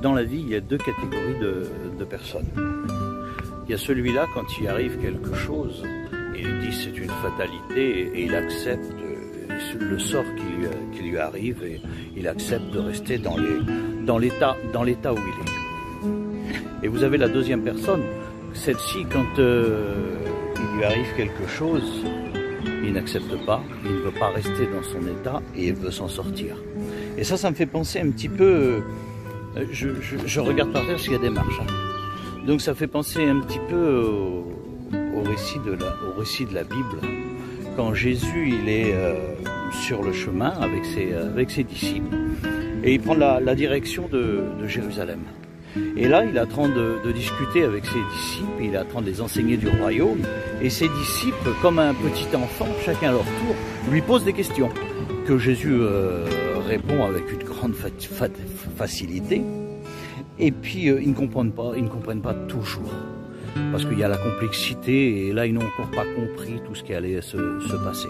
Dans la vie, il y a deux catégories de personnes. Il y a celui-là, quand il arrive quelque chose, et il dit c'est une fatalité, et il accepte le sort qui lui arrive, et il accepte de rester dans l'état où il est. Et vous avez la deuxième personne, celle-ci, quand il lui arrive quelque chose, il n'accepte pas, il ne veut pas rester dans son état, et il veut s'en sortir. Et ça me fait penser un petit peu... Je regarde par terre parce qu'il y a des marches. Hein. Donc ça fait penser un petit peu au récit de la Bible. Quand Jésus il est sur le chemin avec ses disciples. Et il prend la direction de Jérusalem. Et là, il est en train de discuter avec ses disciples, il est en train de les enseigner du royaume. Et ses disciples, comme un petit enfant, chacun à leur tour, lui posent des questions que Jésus répond avec une grande facilité. Et puis, ils ne comprennent pas toujours. Parce qu'il y a la complexité, et là, ils n'ont encore pas compris tout ce qui allait se passer.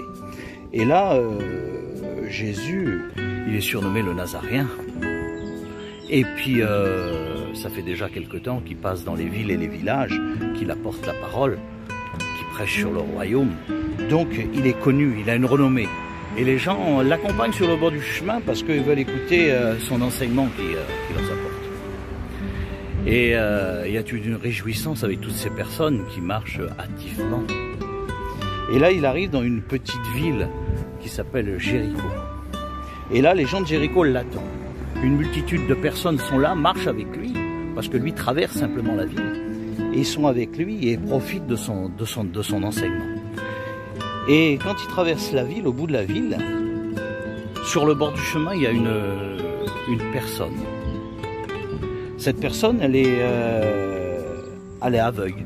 Et là, Jésus, il est surnommé le Nazaréen. Et puis, ça fait déjà quelque temps qu'il passe dans les villes et les villages, qu'il apporte la parole, qu'il prêche sur le royaume. Donc, il est connu, il a une renommée. Et les gens l'accompagnent sur le bord du chemin parce qu'ils veulent écouter son enseignement qu'il leur apporte. Et il y a une réjouissance avec toutes ces personnes qui marchent hâtivement. Et là, il arrive dans une petite ville qui s'appelle Jéricho. Et là, les gens de Jéricho l'attendent. Une multitude de personnes sont là, marchent avec lui, parce que lui traverse simplement la ville. Et ils sont avec lui et profitent de son enseignement. Et quand il traverse la ville, au bout de la ville, sur le bord du chemin, il y a une personne. Cette personne, elle est aveugle.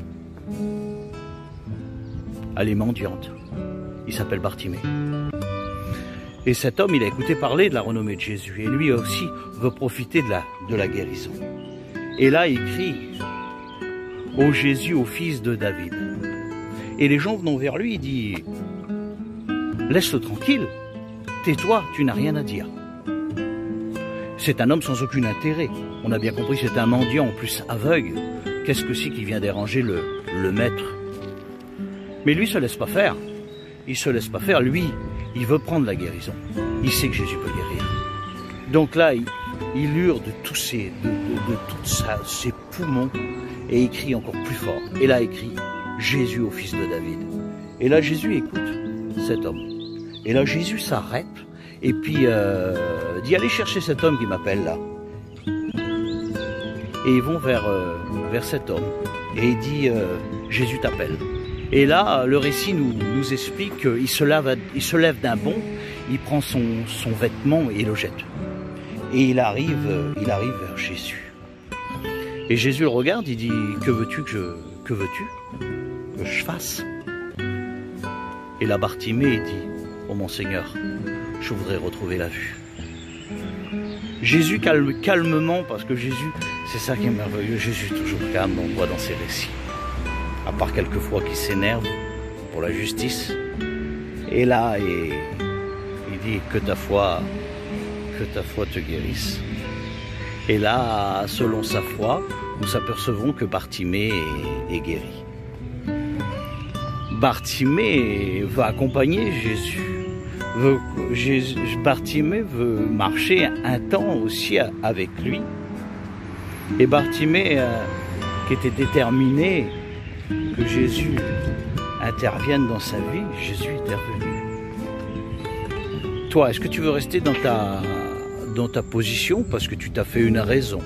Elle est mendiante. Il s'appelle Bartimée. Et cet homme, il a écouté parler de la renommée de Jésus. Et lui aussi veut profiter de la guérison. Et là, il crie « Ô Jésus, ô fils de David ». Et les gens venant vers lui, il dit « Laisse-le tranquille, tais-toi, tu n'as rien à dire ». C'est un homme sans aucun intérêt. On a bien compris, c'est un mendiant, en plus aveugle. Qu'est-ce que c'est qui vient déranger le maître? Mais lui, il ne se laisse pas faire. Il ne se laisse pas faire. Lui, il veut prendre la guérison. Il sait que Jésus peut guérir. Donc là, il hurle de tous ses poumons et il crie encore plus fort. Et là, il crie « Jésus au fils de David ». Et là, Jésus écoute cet homme. Et là, Jésus s'arrête et puis dit « Allez chercher cet homme qui m'appelle là ». Et ils vont vers cet homme. Et il dit « Jésus t'appelle ». Et là, le récit nous explique qu'il se lève d'un bond, il prend son vêtement et le jette. Et il arrive vers Jésus. Et Jésus le regarde, il dit « Que veux-tu que je fasse ?» Et là, Bartimée, il dit « Oh mon Seigneur, je voudrais retrouver la vue. » Jésus calmement, parce que Jésus, c'est ça qui est merveilleux, Jésus est toujours calme, on le voit dans ses récits. À part quelques fois qu'il s'énerve pour la justice. Et là, il dit que ta foi te guérisse. Et là, selon sa foi, nous s'apercevons que Bartimée est guéri. Bartimée veut accompagner Jésus. Bartimée veut marcher un temps aussi avec lui. Et Bartimée, qui était déterminé que Jésus intervienne dans sa vie, Jésus est intervenu. Toi, est-ce que tu veux rester dans ta position parce que tu t'as fait une raison?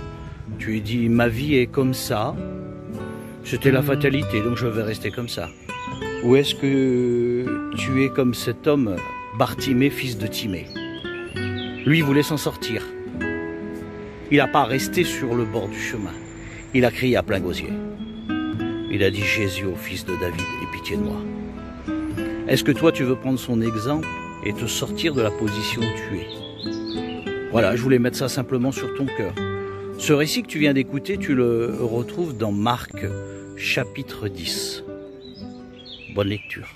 Tu lui dis, ma vie est comme ça, c'était la fatalité, donc je vais rester comme ça. Ou est-ce que tu es comme cet homme, Bartimée, fils de Timée? Lui, il voulait s'en sortir. Il n'a pas resté sur le bord du chemin. Il a crié à plein gosier. Il a dit, Jésus, au fils de David, aie pitié de moi. Est-ce que toi, tu veux prendre son exemple et te sortir de la position où tu es? Voilà, je voulais mettre ça simplement sur ton cœur. Ce récit que tu viens d'écouter, tu le retrouves dans Marc, chapitre 10. Bonne lecture.